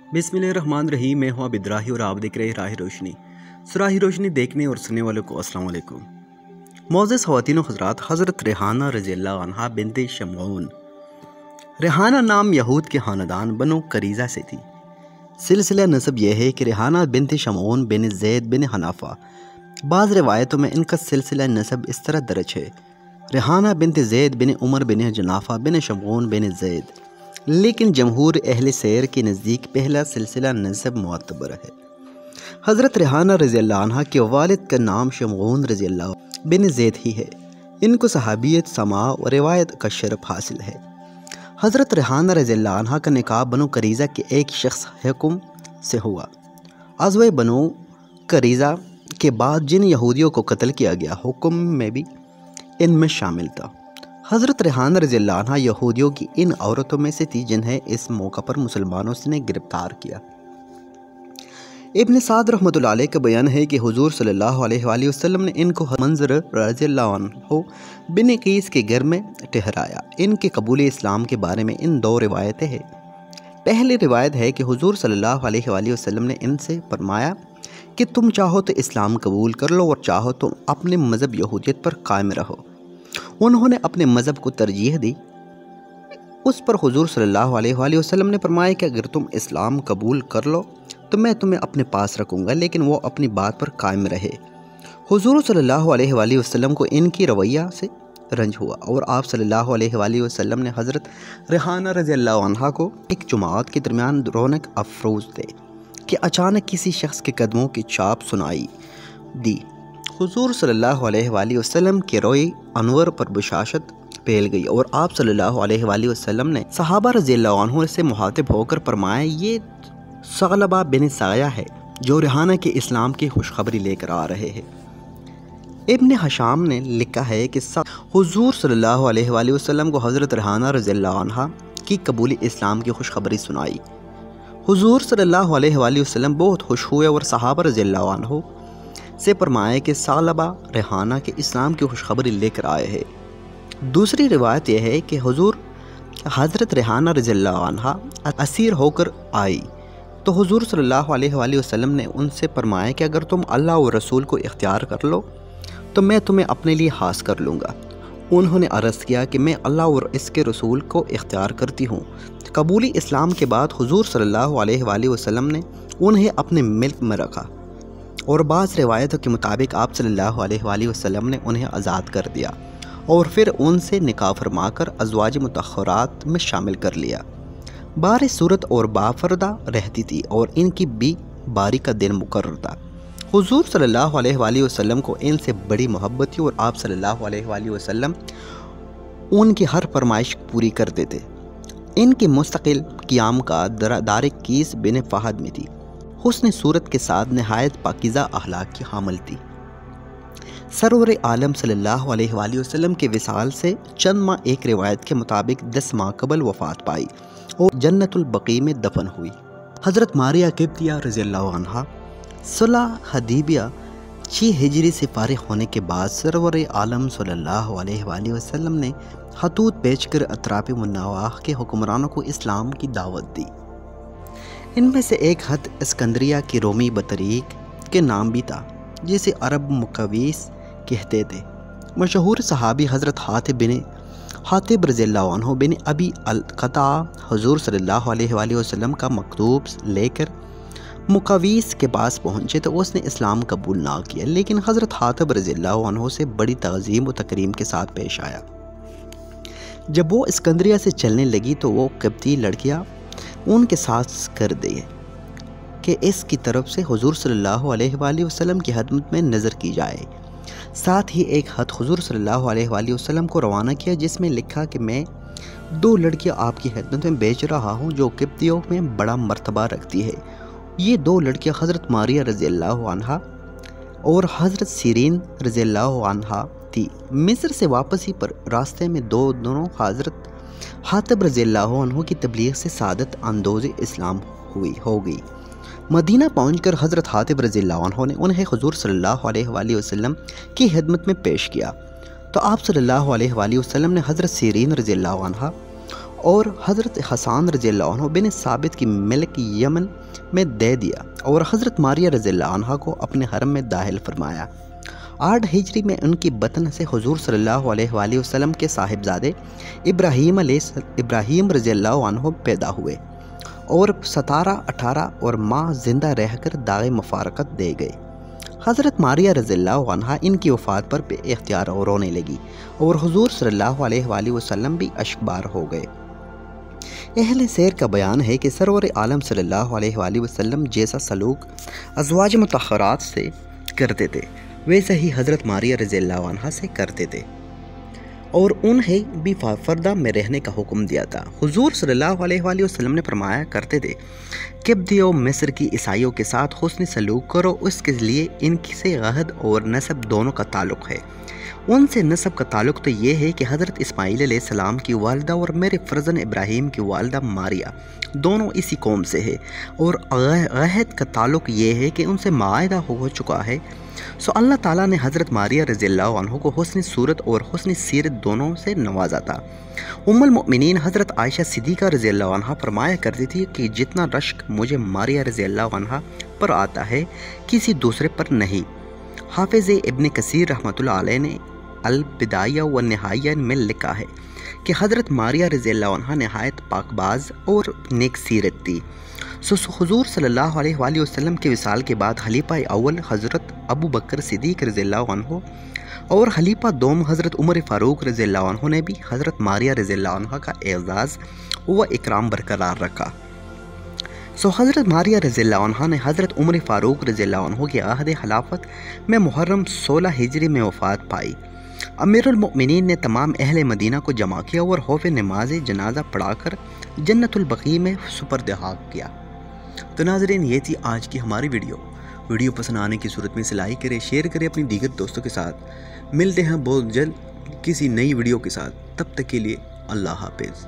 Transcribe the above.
बिस्मिल्लाहिर्रहमानिर्रहीम। मैं हूँ आबिद राही और आप देख रहे हैं राह रोशनी। राह रोशनी देखने और सुनने वालों को अस्सलाम वालेकुम। मोअज़्ज़ज़ ख़वातीन व हज़रात, हज़रत रेहाना रज़ियल्लाहु अन्हा बिन्ते शमऊन। रेहाना नाम यहूद के ख़ानदान बनो करीज़ा से थी। सिलसिला नसब यह है कि रेहाना बिन्ते शमऊन बिन ज़ैद बिन हनाफ़ा। बाज़ रिवायतों में इनका सिलसिला नसब इस तरह दर्ज है: रेहाना बिन्ते ज़ैद बिन उमर बिन जनाफ़ा बिन शमऊन बिन ज़ैद। लेकिन जमहूर अहले सैर के नज़दीक पहला सिलसिला नसब मुअतबर है। हज़रत रेहाना रज़ियल्लाहु अन्हा के वालिद का नाम शमऊन रज़ियल्लाहु बिन ज़ैद ही है। इनको सहाबियत, समा और रिवायत का शरफ़ हासिल है। हज़रत रेहाना रज़ियल्लाहु अन्हा का निकाह बनो करीज़ा के एक शख्स हुक्म से हुआ। अज़वाए बनो करीज़ा के बाद जिन यहूदियों को कत्ल किया गया, हुक्म में भी इनमें शामिल था। हज़रत रेहाना रज़ियल्लाहु अन्हा यहूदियों की इन औरतों में से थी जिन्हें इस मौका पर मुसलमानों ने गिरफ्तार किया। इब्न साद रहमतुल्लाह अलैह का बयान है कि हुज़ूर सल्लल्लाहु अलैहि वसल्लम ने इनको मंज़र रज़ियल्लाहु अन्हु बिन क़ीस के घर में ठहराया। इनके कबूल इस्लाम के बारे में इन दो रिवायतें हैं। पहली रिवायत है कि हुज़ूर सल्लल्लाहु अलैहि वसल्लम ने इनसे फरमाया कि तुम चाहो तो इस्लाम कबूल कर लो और चाहो तो अपने मज़हब यहूदियत पर कायम रहो। उन्होंने अपने मज़हब को तरजीह दी। उस पर हुज़ूर सल्लल्लाहु अलैहि वसल्लम ने फरमाया कि अगर तुम इस्लाम कबूल कर लो तो मैं तुम्हें अपने पास रखूँगा, लेकिन वो अपनी बात पर कायम रहे। हुज़ूर सल्लल्लाहु अलैहि वसल्लम को इनकी रवैया से रंज हुआ और आप सल्लल्लाहु अलैहि वसल्लम ने हज़रत रेहाना रज़ियल्लाहु अन्हा को एक जुमात के दरमियान रौनक अफरोज़ थे कि अचानक किसी शख्स के कदमों की छाप सुनाई दी। हुज़ूर सल्लल्लाहु अलैहि वसल्लम के रोए अनवर पर बशाशत फैल गई और आप सल्लल्लाहु अलैहि वसल्लम ने सहाबा रज़ियल्लाहु अन्हुम से मुखातिब होकर फरमाया, ये सगलबा बिन साया है जो रेहाना के इस्लाम की खुशखबरी लेकर आ रहे हैं। इब्न हशाम ने लिखा है कि हुज़ूर सल्लल्लाहु अलैहि वसल्लम को हज़रत रेहाना रज़ियल्लाहु अन्हा की कबूल इस्लाम की खुशखबरी सुनाई। हुज़ूर सल्लल्लाहु अलैहि वसल्लम बहुत खुश हुए और सहाबा रज़ियल्लाहु अन्हुम से फरमाया कि सालबा रेहाना के इस्लाम की खुशखबरी लेकर आए हैं। दूसरी रिवायत यह है कि हुज़ूर हज़रत रेहाना रज़ियल्लाहु अन्हा असीर होकर आई तो हुज़ूर सल्लल्लाहु अलैहि वसल्लम ने उनसे फरमाया कि अगर तुम अल्लाह और रसूल को इख्तियार कर लो तो मैं तुम्हें अपने लिए हास कर लूँगा। उन्होंने अर्ज़ किया कि मैं अल्लाह और इसके रसूल को इख्तियार करती हूँ। कबूली इस्लाम के बाद हुज़ूर सल्लल्लाहु अलैहि वसल्लम ने उन्हें अपने मिल्क में रखा और बाज़ रिवायतों के मुताबिक आप सल्लल्लाहु अलैहि वसल्लम ने उन्हें आज़ाद कर दिया और फिर उनसे निकाह फरमाकर अज़वाज मुतहरात में शामिल कर लिया। बार सूरत और बाफरदा रहती थी और इनकी भी बारी का दिन मुकर्रर था। हुज़ूर सल्लल्लाहु अलैहि वसल्लम को इनसे बड़ी मोहब्बत थी और आप सल्लल्लाहु अलैहि वसल्लम उनकी हर फरमाइश पूरी कर देते। इनके मुस्तकिल क़ियाम का दार क़ीस बिन फ़हद में थी। हुस्न सूरत के साथ नहायत पाकीज़ा अखलाक की हामिल थी। सरवर आलम सल्लल्लाहु अलैहि वसल्लम के विसाल से चंद माह एक रिवायत के मुताबिक 10 माह कबल वफ़ात पाई और जन्नतुल बक़ी में दफन हुई। हज़रत मारिया किब्तिया रज़ियल्लाहु अन्हा सुलह हदीबिया 6 हिजरी से फारिग होने के बाद सरवर आलम सल्लल्लाहु अलैहि वसल्लम ने खतूत भेजकर अतराफ़ मुन्नवाह के हुक्मरानों को इस्लाम की दावत दी। इनमें से एक खत इस्कंदरिया की रोमी बतरीक के नाम भी था, जिसे अरब मुकवीस कहते थे। मशहूर सहाबी हज़रत हातिब रज़ियल्लाहु अन्हु बिन अबी अल-क़ता हुज़ूर सल्लल्लाहु अलैहि वसल्लम का मकतूब लेकर मुकवीस के पास पहुँचे तो उसने इस्लाम कबूल ना किया, लेकिन हज़रत हातिब रज़ियल्लाहु अन्हु से बड़ी तज़ीम व तकरीम के साथ पेश आया। जब वो इस्कंदरिया से चलने लगी तो वो किब्ती लड़कियाँ उनके साथ कर दिए कि इसकी तरफ से हुज़ूर सल्लल्लाहु अलैहि वसल्लम की खिदमत में नज़र की जाए। साथ ही एक खत हुज़ूर सल्लल्लाहु अलैहि वसल्लम को रवाना किया जिसमें लिखा कि मैं 2 लड़कियां आपकी खिदमत में भेज रहा हूं जो किब्तियों में बड़ा मर्तबा रखती है। ये 2 लड़कियां हज़रत मारिया रज़ियल्लाहु अन्हा और हज़रत सीरीन रज़ियल्लाहु अन्हा थी। मिस्र से वापसी पर रास्ते में दोनों हज़रत हातिब रज़ियल्लाहु अन्हु की तबलीग से सादत अंदोज़ इस्लाम हो गई। मदीना पहुंचकर हज़रत हातिब रज़ियल्लाहु अन्हु ने उन्हें हुज़ूर सल्लल्लाहु अलैहि वसल्लम की खिदमत में पेश किया तो आप सल्लल्लाहु अलैहि वसल्लम ने हज़रत सीरीन रज़ियल्लाहु अन्हा اور حضرت حسان رضی اللہ عنہ بن ثابت کی ملک یمن میں دے دیا اور حضرت ماریہ رضی اللہ عنہ کو اپنے حرم میں داخل فرمایا۔ 8 ہجری میں ان کی بطن سے حضور صلی اللہ علیہ وآلہ وسلم کے صاحبزادے ابراہیم رضی اللہ عنہ پیدا ہوئے اور 17، 18 اور ماہ زندہ رہ کر داغ مفارقت دے گئے۔ حضرت ماریہ رضی اللہ عنہ ان کی وفات پر بے اختیار رونے لگی اور حضور صلی اللہ علیہ وآلہ وسلم بھی اشکبار ہو گئے۔ اہل سیر کا بیان ہے کہ سرور عالم صلی اللہ علیہ وآلہ وسلم جیسا سلوک ازواج مطہرات سے کرتے تھے ویسا ہی حضرت ماریہ رضی اللہ عنہ سے کرتے تھے اور انہیں بھی فردہ میں رہنے کا حکم دیا تھا۔ حضور صلی اللہ علیہ وآلہ وسلم نے فرمایا کرتے تھے قبطی و مصر کی عیسائیوں کے ساتھ حسن سلوک کرو، اس کے لیے ان سے عہد اور نسب دونوں کا تعلق ہے۔ ان سے نسب کا تعلق تو یہ ہے کہ حضرت اسماعیل علیہ السلام کی والدہ اور میرے فرزند ابراہیم کی والدہ ماریہ دونوں اسی قوم سے ہے، اور عہد کا تعلق یہ ہے کہ ان سے معاہدہ ہو چکا ہے۔ سو اللہ تعالیٰ نے حضرت ماریہ رضی اللہ عنہ کو حسن صورت اور حسن سیرت دونوں سے نوازا تھا۔ ام المؤمنین حضرت عائشہ صدیقہ رضی اللہ عنہ فرمایا کرتی تھی کہ جتنا رشک مجھے ماریہ رضی اللہ عنہ پر آتا ہے کسی دوسرے پر نہیں۔ حافظ ابن کثیر رحمۃ اللہ علیہ نے البدایہ و نہایہ میں لکھا ہے کہ حضرت ماریہ رضی اللہ عنہ نہایت پاک باز اور نیک سیرت تھی۔ حضور صلی اللہ علیہ وآلہ وسلم کے وصال کے بعد خلیفہ اول حضرت ابو بکر صدیق رضی اللہ عنہ اور خلیفہ دوم حضرت عمر فاروق رضی اللہ عنہ نے بھی حضرت ماریہ رضی اللہ عنہ کا اعزاز و اکرام برقرار رکھا۔ حضرت ماریہ رضی اللہ عنہ نے حضرت عمر فاروق رضی اللہ عنہ کے عہد خلافت میں محرم 16 ہجری میں وفات پائی۔ امیر المؤمنین نے تمام اہل مدینہ کو جمع کیا اور خوف نماز جنازہ پڑھا کر جنت البقیع میں سپرد حق کیا۔ تو ناظرین، یہ تھی آج کی ہماری ویڈیو پسند آنے کی صورت میں اسے لائک کریں، شیئر کریں اپنی دیگر دوستوں کے ساتھ۔ ملتے ہیں بہت جلد کسی نئی ویڈیو کے ساتھ، تب تک کے لیے اللہ حافظ۔